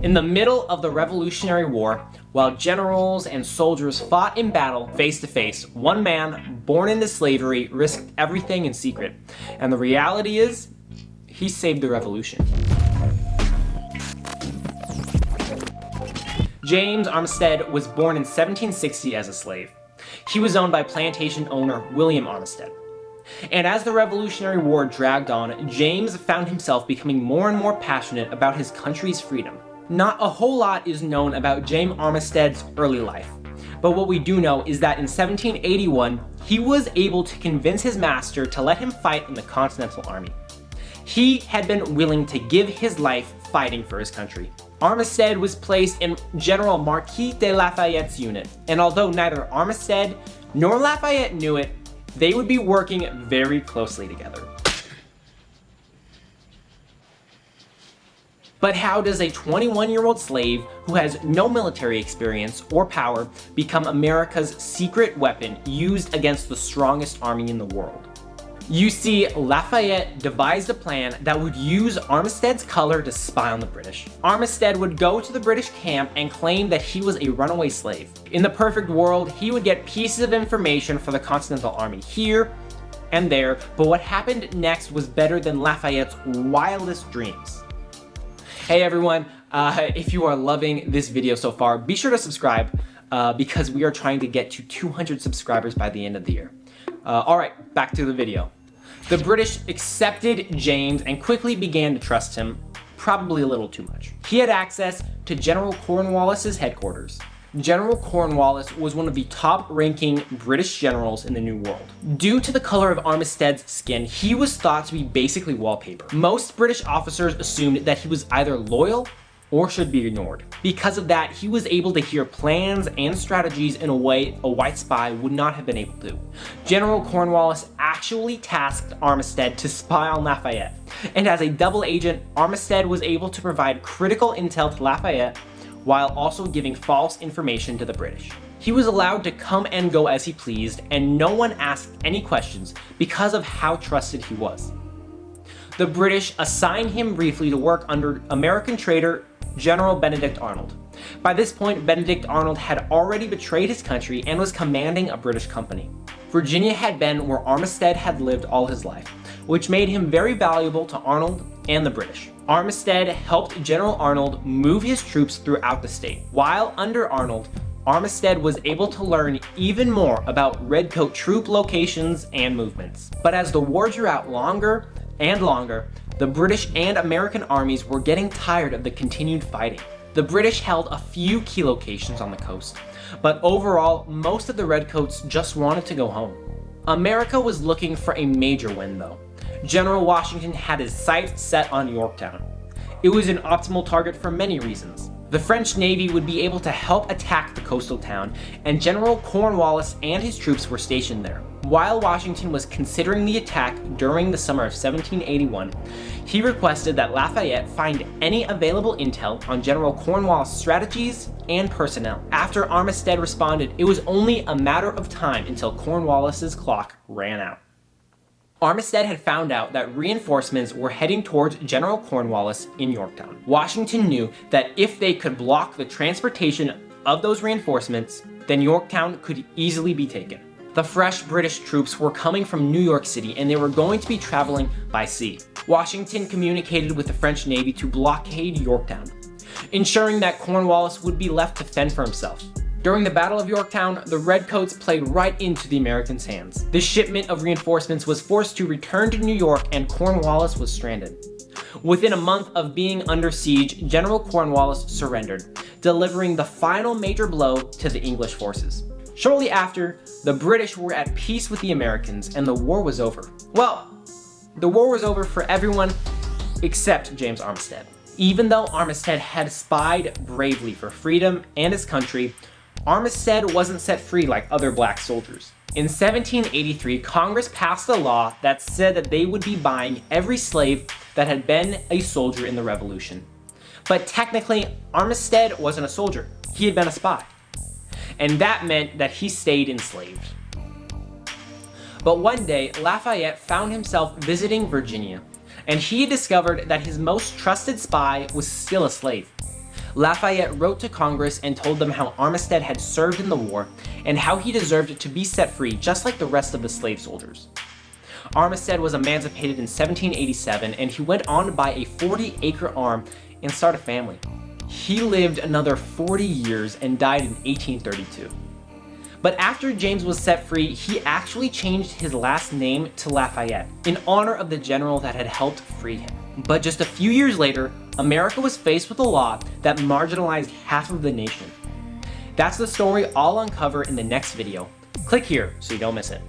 In the middle of the Revolutionary War, while generals and soldiers fought in battle face to face, one man, born into slavery, risked everything in secret. And the reality is, he saved the revolution. James Armistead was born in 1760 as a slave. He was owned by plantation owner William Armistead. And as the Revolutionary War dragged on, James found himself becoming more and more passionate about his country's freedom. Not a whole lot is known about James Armistead's early life, but what we do know is that in 1781, he was able to convince his master to let him fight in the Continental Army. He had been willing to give his life fighting for his country. Armistead was placed in General Marquis de Lafayette's unit, and although neither Armistead nor Lafayette knew it, they would be working very closely together. But how does a 21-year-old slave who has no military experience or power become America's secret weapon used against the strongest army in the world? You see, Lafayette devised a plan that would use Armistead's color to spy on the British. Armistead would go to the British camp and claim that he was a runaway slave. In the perfect world, he would get pieces of information for the Continental Army here and there, but what happened next was better than Lafayette's wildest dreams. Hey everyone, if you are loving this video so far, be sure to subscribe because we are trying to get to 200 subscribers by the end of the year. Alright, back to the video. The British accepted James and quickly began to trust him, probably a little too much. He had access to General Cornwallis's headquarters. General Cornwallis was one of the top-ranking British generals in the New World. Due to the color of Armistead's skin, he was thought to be basically wallpaper. Most British officers assumed that he was either loyal or should be ignored. Because of that, he was able to hear plans and strategies in a way a white spy would not have been able to. General Cornwallis actually tasked Armistead to spy on Lafayette, and as a double agent, Armistead was able to provide critical intel to Lafayette while also giving false information to the British. He was allowed to come and go as he pleased, and no one asked any questions because of how trusted he was. The British assigned him briefly to work under American trader General Benedict Arnold. By this point, Benedict Arnold had already betrayed his country and was commanding a British company. Virginia had been where Armistead had lived all his life, which made him very valuable to Arnold and the British. Armistead helped General Arnold move his troops throughout the state. While under Arnold, Armistead was able to learn even more about Redcoat troop locations and movements. But as the war drew out longer and longer, the British and American armies were getting tired of the continued fighting. The British held a few key locations on the coast, but overall, most of the Redcoats just wanted to go home. America was looking for a major win though. General Washington had his sights set on Yorktown. It was an optimal target for many reasons. The French Navy would be able to help attack the coastal town, and General Cornwallis and his troops were stationed there. While Washington was considering the attack during the summer of 1781, he requested that Lafayette find any available intel on General Cornwallis' strategies and personnel. After Armistead responded, it was only a matter of time until Cornwallis' clock ran out. Armistead had found out that reinforcements were heading towards General Cornwallis in Yorktown. Washington knew that if they could block the transportation of those reinforcements, then Yorktown could easily be taken. The fresh British troops were coming from New York City and they were going to be traveling by sea. Washington communicated with the French Navy to blockade Yorktown, ensuring that Cornwallis would be left to fend for himself. During the Battle of Yorktown, the Redcoats played right into the Americans' hands. The shipment of reinforcements was forced to return to New York and Cornwallis was stranded. Within a month of being under siege, General Cornwallis surrendered, delivering the final major blow to the English forces. Shortly after, the British were at peace with the Americans and the war was over. Well, the war was over for everyone except James Armistead. Even though Armistead had spied bravely for freedom and his country, Armistead wasn't set free like other black soldiers. In 1783, Congress passed a law that said that they would be buying every slave that had been a soldier in the Revolution. But technically, Armistead wasn't a soldier. He had been a spy. And that meant that he stayed enslaved. But one day, Lafayette found himself visiting Virginia, and he discovered that his most trusted spy was still a slave. Lafayette wrote to Congress and told them how Armistead had served in the war and how he deserved to be set free just like the rest of the slave soldiers. Armistead was emancipated in 1787 and he went on to buy a 40-acre farm and start a family. He lived another 40 years and died in 1832. But after James was set free, he actually changed his last name to Lafayette in honor of the general that had helped free him. But just a few years later, America was faced with a law that marginalized half of the nation. That's the story I'll uncover in the next video. Click here so you don't miss it.